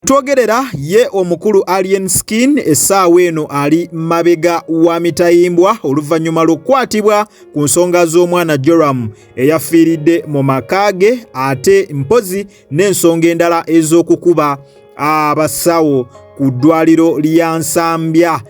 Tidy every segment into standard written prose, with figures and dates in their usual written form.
Twogerera ye omukulu Alien Skin essaawa eno ali mabega wa mitayimbwa oluvannyuma lw'okukwatibwa ku nsonga z'omwana Joram eyafiiridde mu maka ge ate mpozi n'ensonga endala ez'okukuba abasawo ku ddwaliro lya Nsambya.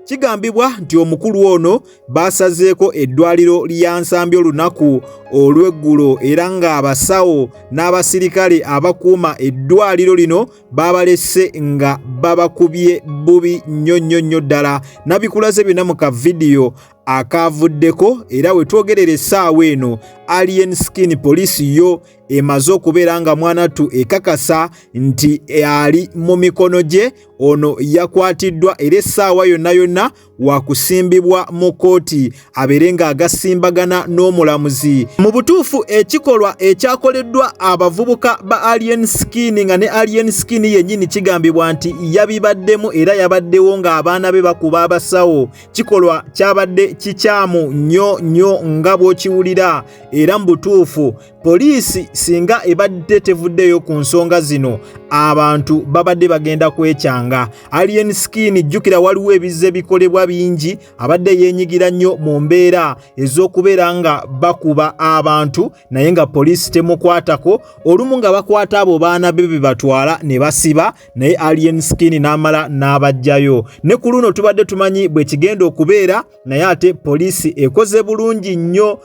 Kigambibwa nti omukulu ono basazeeko eddwaliro lya Nsambya olunaku olw'eggulo era ng'abasawo n'abasirikale abakuuma eddwaliro lino babalese nga babakubye bubi nnyo ddala. Nabikulaze byonna mu kavidiyo akavuddeko era we twogerera essaawa eno Alien Skin poliisi yo emaze okubeera nga mwanattu ekakasa nti ali mu mikono gye. Ono yakwatiddwa era essaawa yonna wakusimbibwa mu kooti abeere ng'agasimbagana n'omulamuzi. Mu butuufu ekikolwa ekyakoleddwa abavubuka ba Alien Skin nga ne Alien Skin yennyini kigambibwa nti yabibaddemu era yabaddewo ng'abaana be bakuba abasawo. Kikolwa kyabadde kikyamu nnyo nga bw'okiwulira era mu butuufu poliisi singa ebadde tevuddeyo ku nsonga zino abantu babadde bagenda kwekyanga. Alien Skin jjukira waliwo ebizze bikolebwa bingi abadde yeenyigira nnyo mu mbeera ez'okubeera nga bakuba abantu naye nga poliisi temukwatako. Olumu nga bakwata abo baana be batwala ne basiba naye Alien Skin n'amala n'abajjayo. Ne ku luno tubadde tumanyi bwe kigenda okubeera naye ate poliisi ekoze bulungi nnyo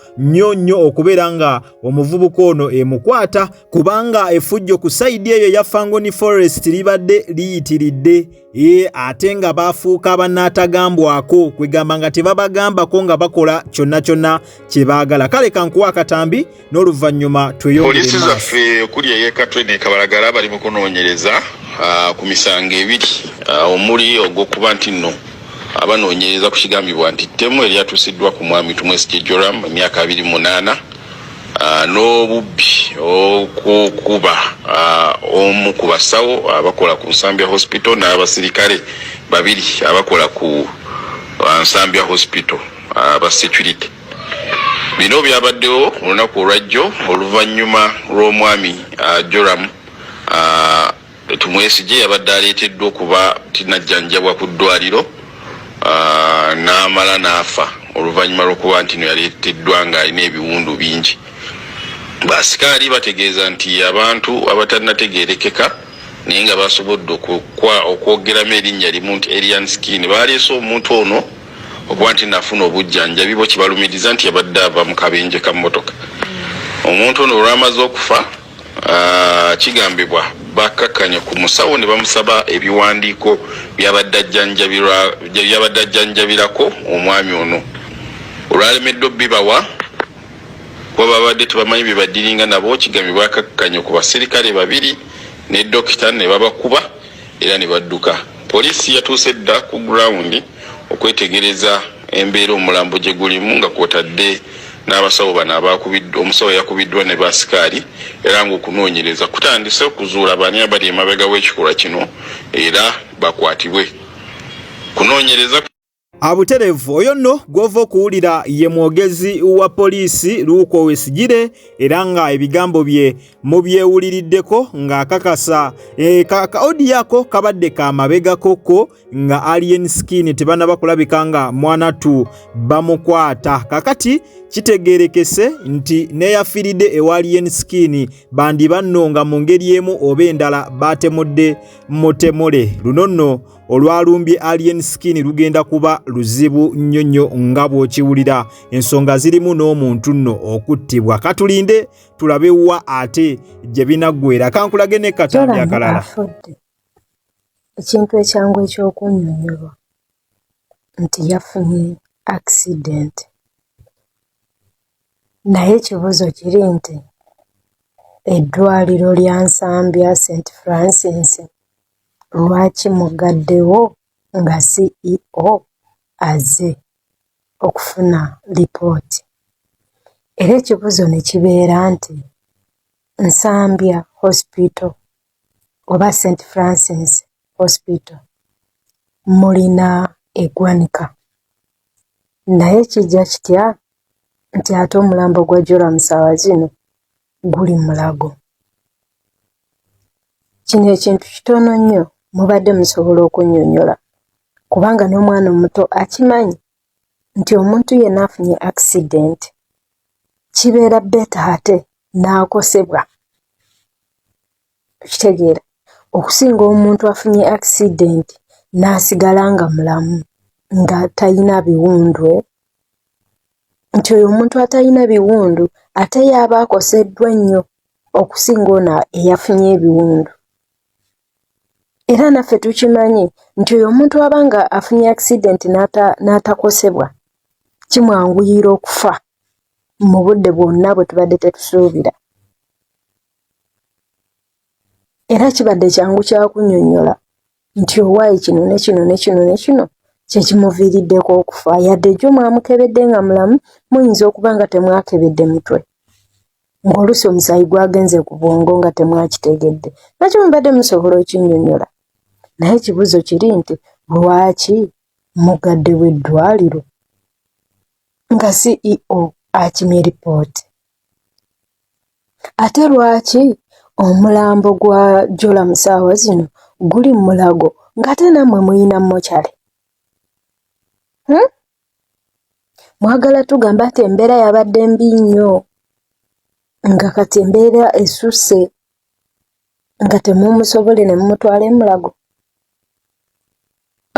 okubeera nga omuvubuka ono emukwata kubanga effujjo ku sayidi eyo ya Fangoni Forest libadde liyitiridde. Ate nga bafuuka bannaatagambwako kwegamba nga tebabagambako nga bakola kyonna kye baagala. Kale kankuwa akatambi n'oluvannyuma tweyongere. Poliisi zaffe okuli ey'Ekatwe ne Kabalagala bali mu kunoonyereza ku misango ebiri omuli ogw'okuba nti nno abanoonyereza ku kigambibwa nti ttemu eryatuusiddwa ku mwami Tumwesigye Joram emyaka 28 n'obubbi okukuba omu ku basawo abakola ku Nsambya Hospital n'abasirikale babiri abakola ku Nsambya Hospital aba security. Bino byabaddewo olunaku olwajjo oluvannyuma lw'omwami Joram Tumwesigye yabadde aleeteddwa okuba tinajjanjabwa ku ddwaliro n'amala n'afa oluvannyuma lw'okuba nti no yaleeteddwa ng'alina ebiwundu bingi. Basikaali bategeeza nti abantu abatannategeerekeka naye nga basobodde okwogeramu erinnya limu nti Alien Skin baleese omuntu ono okuba nti nafuna obujjanjabi bo kibalumiriza nti yabadde ava mu kabenje ka mmotoka. Omuntu ono olwamaze okufa kigambibwa bakakkanya ku musawo ne bamusaba ebiwandiiko byabadde ajjanjabirako omwami ono. Olwalemeddwa bibawa kuba babadde tebamanyi bye baddiringa nabo, kigambibwa bakakkanya ku basirikale babiri ne dokita ne babakuba era ne badduka. Poliisi yatuuse dda ku ground okwetegereza embeera omulambo gye gulimu nga kwotadde n'abasawo bano abakubiddwa, omusawo yakubiddwa ne basikaali era ng'okunoonyereza kutandise okuzuula bani abali emabega w'ekikolwa kino era bakwatibwe. Kunoonyereza Abuterevu oyo nno gw'ova okuwulira ye mwogezi wa poliisi Luuko Wesigire era nga ebigambo bye mubyewuliriddeko ng'akakasa odiyo ako kabadde ka mabegakoko nga Alien Skin tebanaba kulabika nga mwanattu bamukwata. Kakati kitegeerekese nti neyafiiridde ewa Alien Skin bandi banno nga mu ngeri emu oba endala batemudde mutemule. Luno nno olwalumbye Alien Skin lugenda kuba luzibu nnyo nga bw'okiwulira. Ensonga zirimu n'omuntu nno okuttibwa. Katulinde tulabe wa ate gye binaggwera. Kankulage ne katambi akalala. Ekintu ekyangu ekyokunnyonnyola nti yafunye accident. Naye ekibuzo kiri nti eddwaliro lya Nsambya St. Francis lwaki mugaddewo nga CEO azze okufuna lipooti? Era ekibuzo ne kibeera nti Nsambya Hospital oba St. Francis Hospital mulina eggwanika. Naye kijja kitya nti ate omulambo gwa Joram ssaawa zino guli Mulago. kino ekintu kitono nnyo mubadde musobola okunnyonnyola kubanga n'omwana omuto akimanyi nti omuntu yenna afunye accident kibeera beta ate n'akosebwa kitegeera okusinga omuntu afunye accident n'asigala nga mulamu nga talina biwundu nti oyo omuntu atalina biwundu ate yaba akoseddwa nnyo okusinga ono eyafunye ebiwundu era naffe tukimanyi nti oyo omuntu abanga afunye accident n'atakosebwa kimwanguyira okufa mu budde bwonna bwe tubadde tetusuubira era kibadde kyangu kyakunnyonnyola nti owaayi kino ne kino ne kino ne kino kyekimuviiriddeko okufa yadde ejjo mwamukebedde nga mulamu muyinza okuba nga temwakebedde mutwe ng'oluusi omusaayi gwagenze ku bwongo nga temwakitegedde nakyo mubadde musobola okinnyonnyola naye ekibuuzo kiri nti lwaki mugaddewo eddwaliro nga CEO akimye ripooti ate lwaki omulambo gwa Jola mu ssaawa zino guli mu Mulago ng'ate nammwe muyina mokyale mwagala tugamba nti embeera yabadde mbi nnyo nga kati embeera esusse nga temumusobole ne mumutwala e Mulago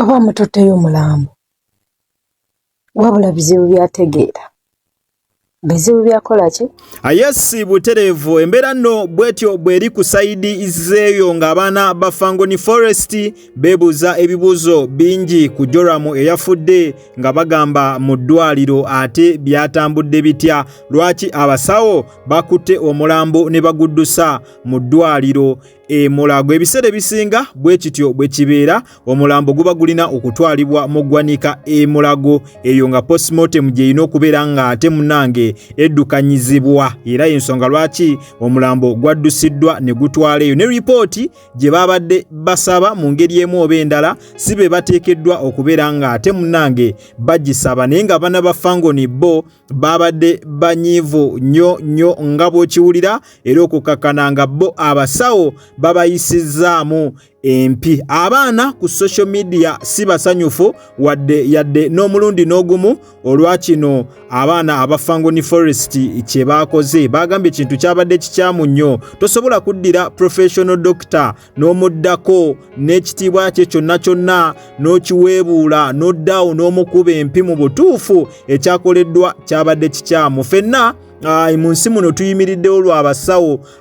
oba mututteyo omulambo wabula bizibu byategeera bizibu byakola ki Yes buterevu embeera nno bwetyo bweri ku saidi zeeyo ng'abaana ba Fangoni Forest beebuuza ebibuuzo bingi ku Joram eyafudde nga bagamba mu ddwaliro ate byatambudde bitya lwaki abasawo bakutte omulambo ne baguddusa mu ddwaliro Mulago ebiseera bisinga bwe kityo bwe kibeera omulambo guba gulina okutwalibwa mu ggwanika Mulago eyo nga postmortem gyeyina okubeera nga ate munange eddukanyizibwa era ensonga lwaki omulambo gwaddusiddwa ne gutwala eyo ne ripooti gye babadde basaba mu ngeri emu oba endala si be bateekeddwa okubeera nga ate munange bagisaba naye nga abaana ba Fangoni bo babadde banyiivu nnyo nga bw'okiwulira era okukakkana nga bo abasawo babayisizaamu empi abaana ku social media si basanyufu yadde n'omulundi n'ogumu olwakino abaana aba Fangoni Forest kye bakoze bagambye ekintu kyabadde kikyamu nnyo tosobola kuddira professional doctor n'omuddako n'ekitiibwa kye kyonna n'okiweebuula n'oddawo n'omukuba empi mu butuufu ekyakoleddwa kyabadde kikyamu ffenna mu nsi muno tuyimiriddewo lwa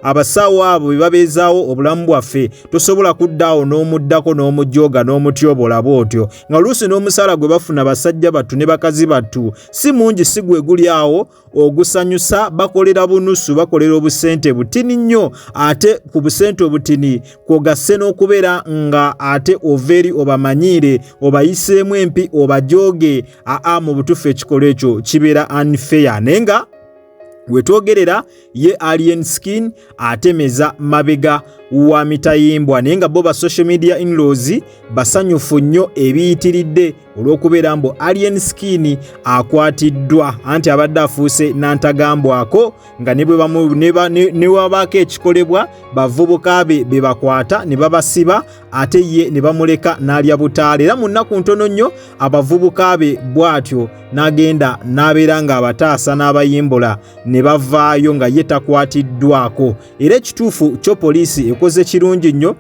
abasawo abo be babeezaawo obulamu bwaffe tosobola kuddaawo n'omuddako n'omujooga n'omutyobola bw'otyo nga oluusi n'omusaala gwe bafuna basajja battu ne bakazi battu si mungi si gwe guli awo ogusanyusa bakolera bunusu bakolera obusente butini nnyo ate ku busente obutini kwogasse n'okubeera nga ate overi obamanyiire obayiseemu empi obajooge mu butuufu ekikolwa ekyo kibeera unfair naye nga wetwogerera ye Alien Skin atemeza mabega wa mitayimbwa naye nga bo ba social media in-laws basanyufu nnyo ebiyitiridde olw'okubeera mbu Alien Skin akwatiddwa anti abadde afuuse n'antagambwako nga ne wabaako ekikolebwa bavubuka be bakwata ne babasiba ate ye ne bamuleka n'alya butaala era mu nnaku ntono nnyo abavubuka be bw'atyo n'agenda n'abeera nga abataasa n'abayimbula ne bavaayo nga ye takwatiddwako era ekituufu kyo poliisi ekoze kirungi nnyo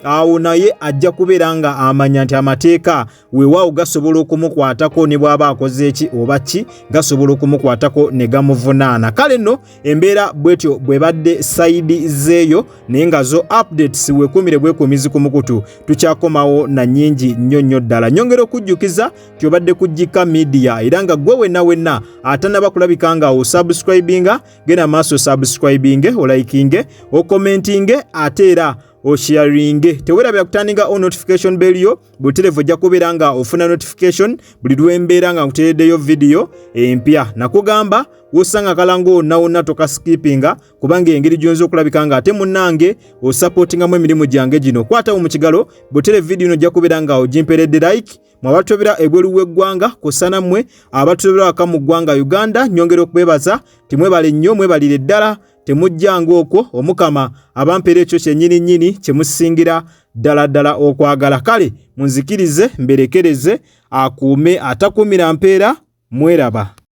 awo naye ajja kubeera nga amanya nti amateeka weewaawo gasobola okumukwatako ne bw'aba akoze eki oba ki gasobola okumukwatako ne gamuvunaana kale nno embeera bwetyo bwe badde sayidi zeeyo naye nga zo updates weekumire bwekumizi ku mukutu tukyakomawo na nnyingi nnyo ddala nyongera okujjukiza nti obadde kujjika media era nga gwe wenna atanaba kulabika nga osubscribinga genda maaso subscribinge olaikinge okomentinge ate era osharinge tewerabira kutandinga o notification bell yo buterevu ojja kubeera nga ofuna notification buli lwembeera nga nkuteereddeyo video empya nakugamba wosanga kalango wonna tokaskipinga kubanga engeri gyonza okulabika nga ate munnange osupportingamu emirimu gyange gino kwatawo mu kigalo butere video ino ojja kubeera nga ogimperedde like mwabatobera ebweru w'eggwanga kusana mmwe abatobera waka mu ggwanga Uganda nyongera okubebaza timwebale nnyo mwebalire ddala temujjanga okwo omukama abampera ekyo kyennyini kyemusingira ddala okwagala. Kale munzikirize mberekereze akuume atakuumira mpeera. Mweraba.